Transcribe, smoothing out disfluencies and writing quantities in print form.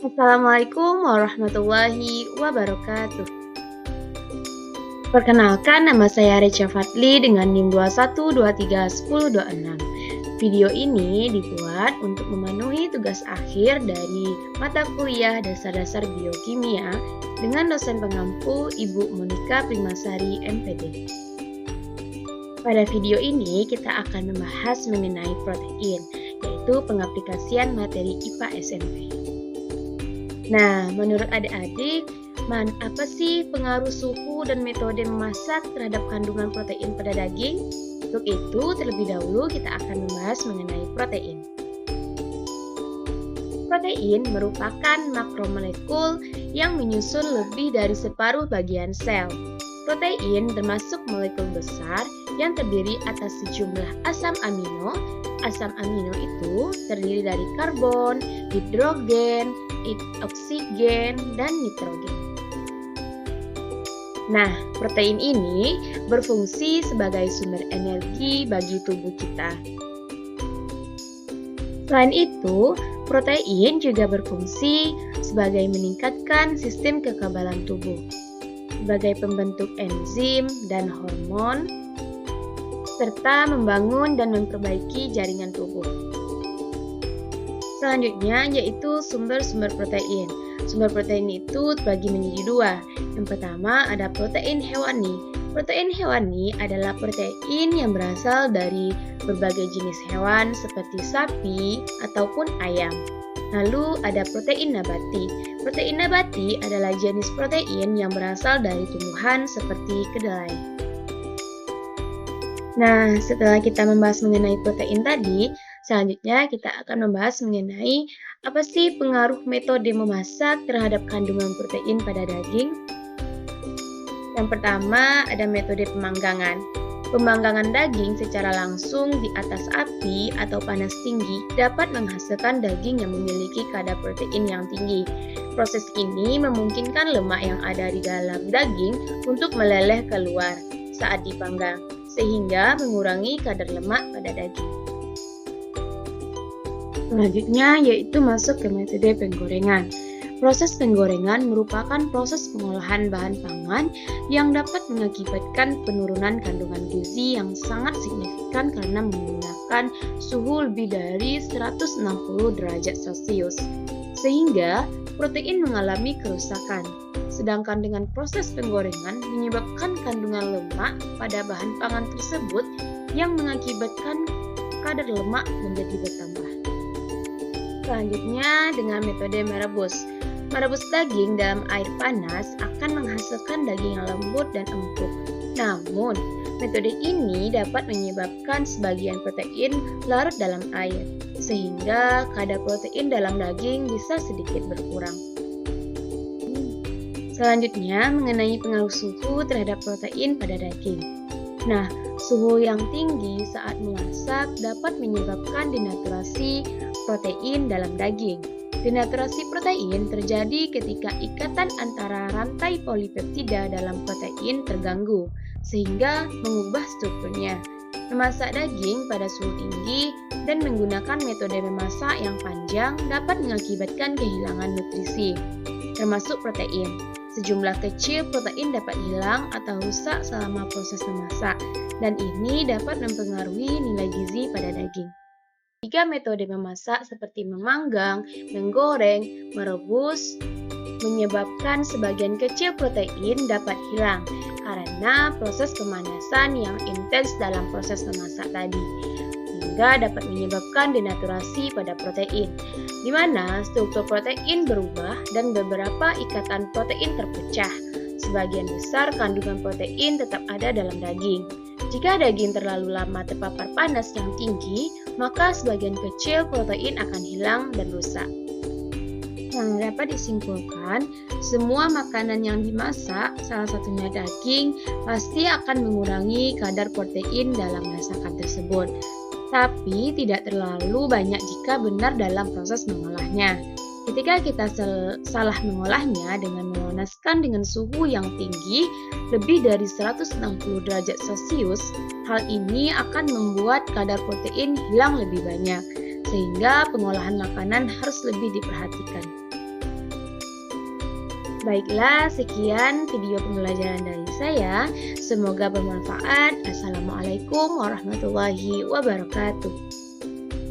Assalamualaikum warahmatullahi wabarakatuh. Perkenalkan, nama saya Recha Fadli dengan NIM 21231026. Video ini dibuat untuk memenuhi tugas akhir dari mata kuliah dasar-dasar biokimia dengan dosen pengampu Ibu Monika Primasari MPD. Pada video ini kita akan membahas mengenai protein, yaitu pengaplikasian materi IPA SMP. Nah, menurut adik-adik, apa sih pengaruh suhu dan metode memasak terhadap kandungan protein pada daging? Untuk itu, terlebih dahulu kita akan membahas mengenai protein. Protein merupakan makromolekul yang menyusun lebih dari separuh bagian sel. Protein termasuk molekul besar yang terdiri atas sejumlah asam amino. Asam amino itu terdiri dari karbon, hidrogen, oksigen, dan nitrogen. Nah, protein ini berfungsi sebagai sumber energi bagi tubuh kita. Selain itu, protein juga berfungsi sebagai meningkatkan sistem kekebalan tubuh, sebagai pembentuk enzim dan hormon, serta membangun dan memperbaiki jaringan tubuh. Selanjutnya yaitu sumber-sumber protein. Sumber protein itu terbagi menjadi dua. Yang pertama ada protein hewani. Protein hewani adalah protein yang berasal dari berbagai jenis hewan seperti sapi ataupun ayam. Lalu ada protein nabati. Protein nabati adalah jenis protein yang berasal dari tumbuhan seperti kedelai. Nah, setelah kita membahas mengenai protein tadi, selanjutnya kita akan membahas mengenai apa sih pengaruh metode memasak terhadap kandungan protein pada daging. Yang pertama ada metode pemanggangan. Pemanggangan daging secara langsung di atas api atau panas tinggi dapat menghasilkan daging yang memiliki kadar protein yang tinggi. Proses ini memungkinkan lemak yang ada di dalam daging untuk meleleh keluar saat dipanggang, sehingga mengurangi kadar lemak pada daging. Selanjutnya yaitu masuk ke metode penggorengan. Proses penggorengan merupakan proses pengolahan bahan pangan yang dapat mengakibatkan penurunan kandungan gizi yang sangat signifikan karena menggunakan suhu lebih dari 160 derajat Celcius, sehingga protein mengalami kerusakan. Sedangkan dengan proses penggorengan menyebabkan kandungan lemak pada bahan pangan tersebut yang mengakibatkan kadar lemak menjadi bertambah. Selanjutnya dengan metode merebus. Merebus daging dalam air panas akan menghasilkan daging yang lembut dan empuk. Namun, metode ini dapat menyebabkan sebagian protein larut dalam air, sehingga kadar protein dalam daging bisa sedikit berkurang. Selanjutnya, mengenai pengaruh suhu terhadap protein pada daging. Nah, suhu yang tinggi saat memasak dapat menyebabkan denaturasi protein dalam daging. Denaturasi protein terjadi ketika ikatan antara rantai polipeptida dalam protein terganggu, sehingga mengubah strukturnya. Memasak daging pada suhu tinggi dan menggunakan metode memasak yang panjang dapat mengakibatkan kehilangan nutrisi, termasuk protein. Sejumlah kecil protein dapat hilang atau rusak selama proses memasak, dan ini dapat mempengaruhi nilai gizi pada daging. Tiga metode memasak seperti memanggang, menggoreng, merebus menyebabkan sebagian kecil protein dapat hilang karena proses pemanasan yang intens dalam proses memasak tadi, hingga dapat menyebabkan denaturasi pada protein, di mana struktur protein berubah dan beberapa ikatan protein terpecah. Sebagian besar kandungan protein tetap ada dalam daging. Jika daging terlalu lama terpapar panas yang tinggi, maka sebagian kecil protein akan hilang dan rusak. Yang dapat disimpulkan, semua makanan yang dimasak, salah satunya daging, pasti akan mengurangi kadar protein dalam masakan tersebut. Tapi tidak terlalu banyak jika benar dalam proses mengolahnya. Ketika kita salah mengolahnya dengan memanaskan dengan suhu yang tinggi, lebih dari 160 derajat Celcius, hal ini akan membuat kadar protein hilang lebih banyak, sehingga pengolahan makanan harus lebih diperhatikan. Baiklah, sekian video pembelajaran dari saya. Semoga bermanfaat. Assalamualaikum warahmatullahi wabarakatuh.